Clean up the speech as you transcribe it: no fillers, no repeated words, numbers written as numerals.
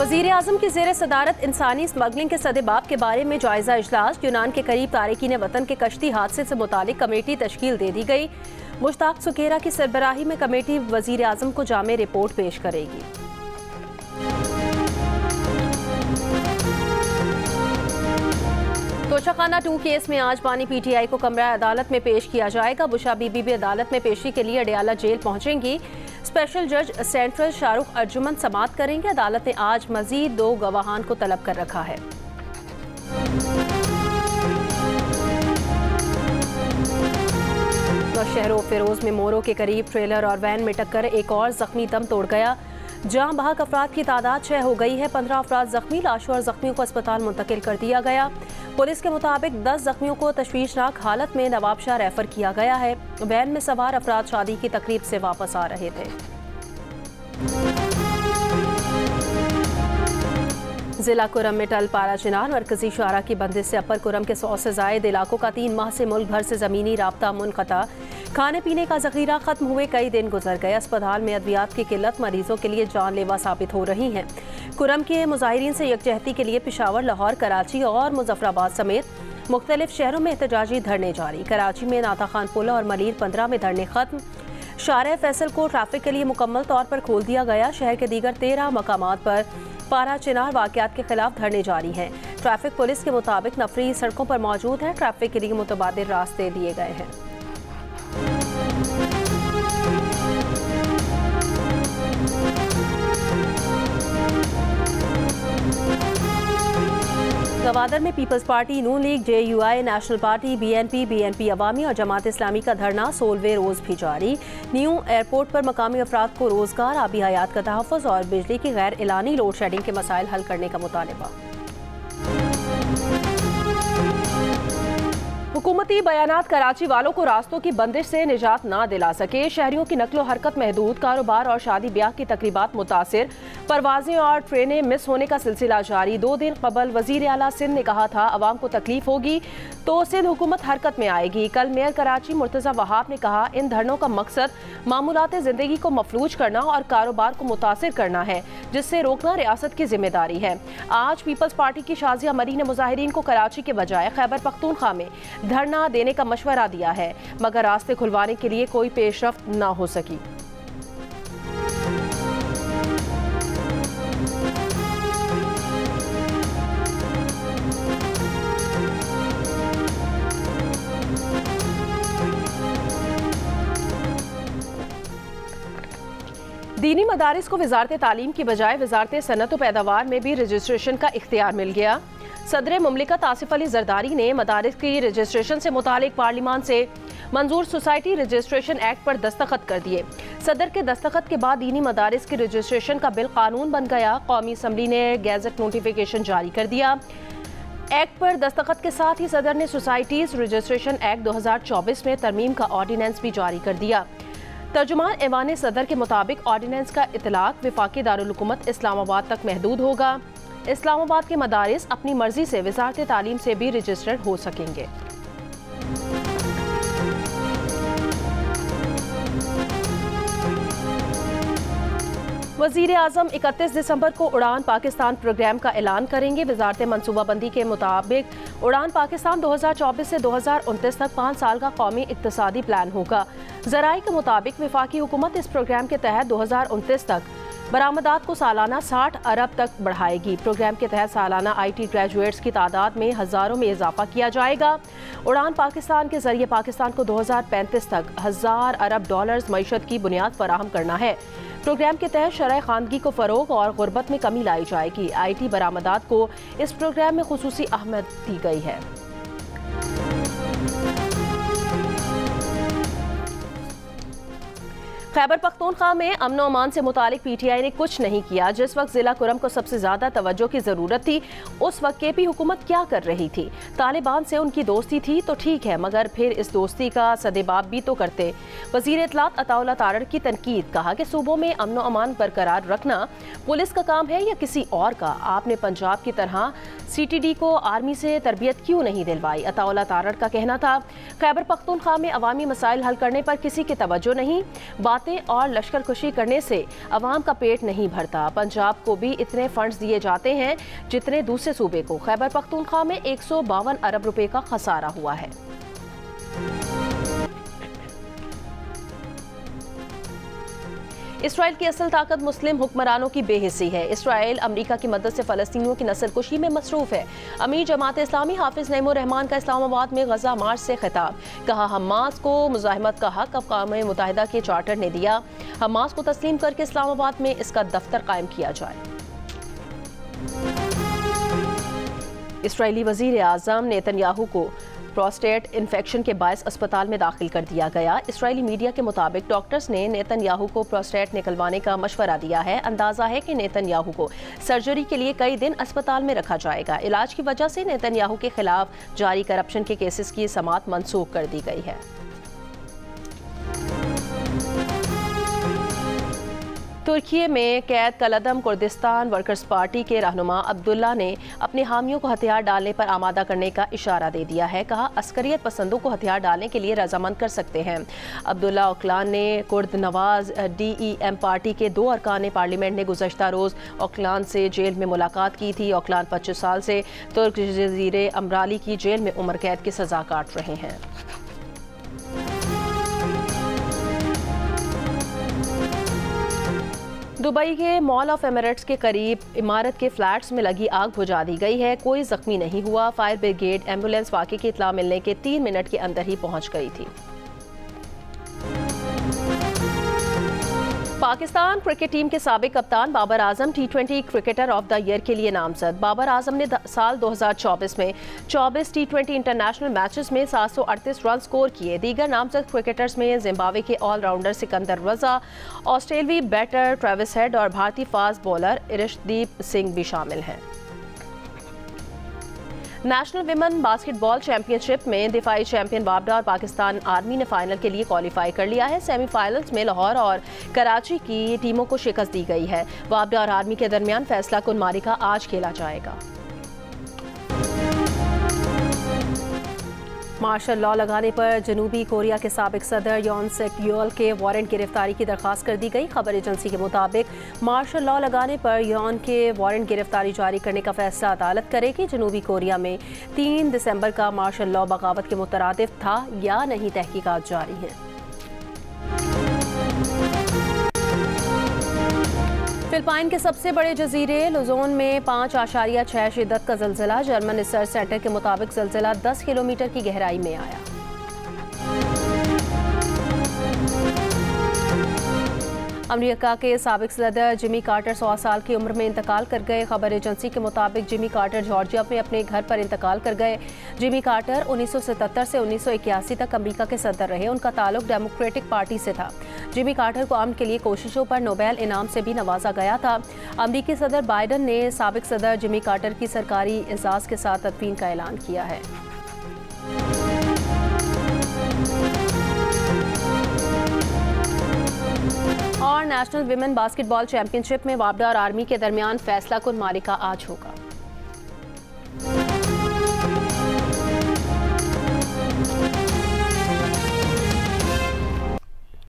वज़ीर आज़म की ज़ेर सदारत इंसानी स्मगलिंग के सदेबाब के बारे में जायज़ा इजलास। यूनान के करीब तारिकीन वतन के कश्ती हादसे से मुतालिक कमेटी तश्कील दे दी गई। मुश्ताक सुकेरा की सरबराही में कमेटी वज़ीर आज़म को जामे रिपोर्ट पेश करेगी। तोशाखाना 2 केस में आज बानी PTI को कमरा अदालत में पेश किया जाएगा। बुशा बीबी भी अदालत में पेशी के लिए अडयाला जेल पहुंचेंगी। स्पेशल जज सेंट्रल शाहरुख अर्जुमन समाअत करेंगे। अदालत ने आज मजीद 2 गवाहान को तलब कर रखा है। शहरों फिरोज में मोरों के करीब ट्रेलर और वैन में टक्कर, एक और जख्मी दम तोड़ गया। जहां बहक अफराद की तादाद 6 हो गई है। 15 अफराद जख्मी, लाशों और जख्मियों को अस्पताल मुंतकिल कर दिया गया। पुलिस के मुताबिक 10 जख्मियों को तशवीशनाक हालत में नवाबशाह रेफर किया गया है। वैन में सवार अफराद शादी की तकरीब से वापस आ रहे थे। जिला कुरम में टल पारा चिनार मरकजी शुआरा की बंदिश से अपर कुरम के 100 से जायद इलाकों का 3 माह से मुल्क भर से ज़मीनी राब्ता मुनक़ता। खाने पीने का ज़ख़ीरा ख़त्म हुए कई दिन गुजर गए। अस्पताल में अद्वियात की किल्लत मरीजों के लिए जानलेवा साबित हो रही हैं। कुरम के मुजाहिरीन से यकजहती के लिए पेशावर, लाहौर, कराची और मुजफ्फराबाद समेत मुख्तलिफ शहरों में एहतजाजी धरने जारी। कराची में नाता खान पुल और मलीर 15 में धरने ख़त्म। शारे फैसल को ट्रैफिक के लिए मुकम्मल तौर पर खोल दिया गया। शहर के दीगर 13 मकामात पर पारा चिनार वाक़यात के खिलाफ धरने जारी हैं। ट्रैफिक पुलिस के मुताबिक नफरी सड़कों पर मौजूद है। ट्रैफिक के लिए मुतबादिल रास्ते दिए गए हैं। गवादर में Peoples Party, Noon League, JUI, National Party, BNP Awami और जमात इस्लामी का धरना 16वें रोज भी जारी। न्यू एयरपोर्ट पर मकामी अफराद को रोजगार, आबी हयात का तहफ़्फ़ुज़ और बिजली की गैर एलानी लोड शेडिंग के मसाइल हल करने का मुतालबा। हुकूमती बयानात कराची वालों को रास्तों की बंदिश से निजात ना दिला सके। शहरियों की नकलो हरकत महदूद, कारोबार और शादी ब्याह की तकरीबात मुतासिर, परवाजें और ट्रेनें मिस होने का सिलसिला जारी। 2 दिन कबल वजीर आला सिंध ने कहा था अवाम को तकलीफ होगी तो सिंध हुकूमत हरकत में आएगी। कल मेयर कराची मुर्तज़ा वहाब ने कहा इन धरनों का मकसद मामूलात ज़िंदगी को मफलूज करना और कारोबार को मुतासिर करना है, जिससे रोकना रियासत की जिम्मेदारी है। आज पीपल्स पार्टी की शाजिया मरी ने मुजाहिरीन को कराची के बजाय खैबर पख्तूनख्वा में धरना देने का मशवरा दिया है, मगर रास्ते खुलवाने के लिए कोई पेशरफ्त न हो सकी। दीनी मदारिस को वजारत तालीम की बजाय वजारत सनत व पैदावार में भी रजिस्ट्रेशन का इख्तियार मिल गया। सदर मुमलिकत आसिफ अली जरदारी ने मदारिस की रजिस्ट्रेशन से मुतालिक पार्लिमान से मंजूर सोसाइटी रजिस्ट्रेशन एक्ट पर दस्तखत कर दिए। सदर के दस्तखत के बाद दीनी मदारिस की रजिस्ट्रेशन का बिल कानून बन गया। कौमी असम्बली ने गैजेट नोटिफिकेशन जारी कर दिया। एक्ट पर दस्तखत के साथ ही सदर ने सोसाइटीज रजिस्ट्रेशन एक्ट 2024 में तरमीम का ऑर्डिनेंस भी जारी कर दिया। तर्जुमान ऐवान सदर के मुताबिक ऑर्डिनेंस का इतलाक वफाकी दारुल हुकूमत इस्लामाबाद तक महदूद होगा। इस्लामाबाद के मदारिस अपनी मर्जी से वजारत तालीम से भी रजिस्टर्ड हो सकेंगे। वज़ीर आज़म 31 दिसंबर को उड़ान पाकिस्तान प्रोग्राम का ऐलान करेंगे। वजारत मनसूबाबंदी के मुताबिक उड़ान पाकिस्तान 2024 से 2029 तक 5 साल का कौमी इक्तिसादी प्लान होगा। ज़राए के मुताबिक वफाकी हुकूमत इस प्रोग्राम के तहत 2029 तक बरामदात को सालाना 60 अरब तक बढ़ाएगी। प्रोग्राम के तहत सालाना IT ग्रेजुएट्स की तादाद में हज़ारों में इजाफा किया जाएगा। उड़ान पाकिस्तान के जरिए पाकिस्तान को 2035 तक 1000 अरब डॉलर्स मईशत की बुनियाद फराहम करना है। प्रोग्राम के तहत शरह खानगी को फ़रोग और गुर्बत में कमी लाई जाएगी। IT बरामदात को इस प्रोग्राम में खुसूसी अहमियत दी गई है। खैबर पख्तूनख्वा में अमन अमान से मुतालिक PTI ने कुछ नहीं किया। जिस वक्त जिला कुरम को सबसे ज्यादा तवज्जो की जरूरत थी उस वक्त KP हुकूमत क्या कर रही थी? तालिबान से उनकी दोस्ती थी तो ठीक है, मगर फिर इस दोस्ती का सदेबाब भी तो करते। वजीर इत्तलात अताउल्लाह तारड़ की तनकीद, कहा कि सूबों में अमन अमान बरकरार रखना पुलिस का काम है या किसी और का? आपने पंजाब की तरह CTD को आर्मी से तरबियत क्यों नहीं दिलवाई? अताउल्लाह तारड़ का कहना था खैबर पख्तूनख्वा में अवामी मसाइल हल करने पर किसी की तवज्जो नहीं। बातें और लश्करकुशी करने से अवाम का पेट नहीं भरता। पंजाब को भी इतने फंड्स दिए जाते हैं जितने दूसरे सूबे को। खैबर पख्तूनख्वा में 152 अरब रुपए का खसारा हुआ है। इसराइल की असल ताकत मुस्लिम हुक्मरानों की बेहिस्सी है। इसराइल अमेरिका की मदद से फ़लस्तीनियों की नस्लकुशी में मसरूफ है। अमीर जमात इस्लामी हाफिज नईमुर रहमान का इस्लामाबाद में गजा मार्च से खिताब। कहा, हमास को मुज़ाहिमत का हक अक़वाम मुत्तहिदा के चार्टर ने दिया। हमास को तस्लीम करके इस्लामाबाद में इसका दफ्तर कायम किया जाए। इसराइली वज़ीर आज़म नेतन्याहू को प्रोस्टेट इन्फेक्शन के बायस अस्पताल में दाखिल कर दिया गया। इसराइली मीडिया के मुताबिक डॉक्टर्स ने नेतन्याहू को प्रोस्टेट निकलवाने का मशवरा दिया है। अंदाजा है कि नेतन्याहू को सर्जरी के लिए कई दिन अस्पताल में रखा जाएगा। इलाज की वजह से नेतन्याहू के खिलाफ जारी करप्शन के केसेस की समाअत मनसूख कर दी गई है। तुर्की में कैद कलअदम कुर्दिस्तान वर्कर्स पार्टी के रहनुमा अब्दुल्ला ने अपने हामियों को हथियार डालने पर आमादा करने का इशारा दे दिया है। कहा, अस्करियत पसंदों को हथियार डालने के लिए रजामंद कर सकते हैं। अब्दुल्ला ओकलान ने कुर्द नवाज DEM पार्टी के 2 अरकान पार्लियामेंट ने गुज़श्ता रोज़ ओकलान से जेल में मुलाकात की थी। ओकलान 25 साल से तुर्क जज़ीरे अमराली की जेल में उम्र कैद की सज़ा काट रहे हैं। दुबई के मॉल ऑफ एमिरेट्स के करीब इमारत के फ्लैट्स में लगी आग बुझा दी गई है। कोई जख्मी नहीं हुआ। फायर ब्रिगेड एम्बुलेंस वाक़े की इत्तला मिलने के 3 मिनट के अंदर ही पहुंच गई थी। पाकिस्तान क्रिकेट टीम के साबिक कप्तान Babar Azam T20 cricketer of the year के लिए नामजद। बाबर आजम ने साल 2024 में 24 T20 इंटरनेशनल मैचेस में 738 रन स्कोर किए। दीगर नामजद क्रिकेटर्स में जिम्बाब्वे के ऑलराउंडर सिकंदर रजा, ऑस्ट्रेलियाई बैटर ट्रेविस हेड और भारतीय फास्ट बॉलर इर्शदीप सिंह भी शामिल हैं। नेशनल विमेन बास्केटबॉल चैंपियनशिप में दिफाई चैंपियन वापडा और पाकिस्तान आर्मी ने फाइनल के लिए क्वालिफाई कर लिया है। सेमीफाइनल्स में लाहौर और कराची की टीमों को शिकस्त दी गई है। वापडा और आर्मी के दरमियान फैसला कुन मारिका आज खेला जाएगा। मार्शल लॉ लगाने पर जनूबी कोरिया के साबिक सदर योन सेक योल के वारंट गिरफ्तारी की दरख्वास्त कर दी गई। खबर एजेंसी के मुताबिक मार्शल लॉ लगाने पर योन के वारंट गिरफ्तारी जारी करने का फैसला अदालत करेगी। जनूबी कोरिया में 3 दिसंबर का मार्शल लॉ बगावत के मुतरादिफ था या नहीं, तहकीकात जारी है। फिलिपाइन के सबसे बड़े जजीरे लुजोन में 5.6 शिद्दत का ज़लज़ला। जर्मन रिसर्च सेंटर के मुताबिक ज़लज़ला 10 किलोमीटर की गहराई में आया। अमेरिका के साबिक सदर जिमी कार्टर 100 साल की उम्र में इंतकाल कर गए। खबर एजेंसी के मुताबिक जिमी कार्टर जॉर्जिया में अपने घर पर इंतकाल कर गए। जिमी कार्टर 1977 से 1981 तक अमेरिका के सदर रहे। उनका ताल्लुक डेमोक्रेटिक पार्टी से था। जिमी कार्टर को अमन के लिए कोशिशों पर नोबेल इनाम से भी नवाजा गया था। अमेरिकी सदर बाइडन ने साबिक सदर जिमी कार्टर की सरकारी एजाज के साथ तदफीन का ऐलान किया है। और नेशनल विमेन बास्केटबॉल चैंपियनशिप में वापडा और आर्मी के दरमियान फैसला कुन मारिका आज होगा।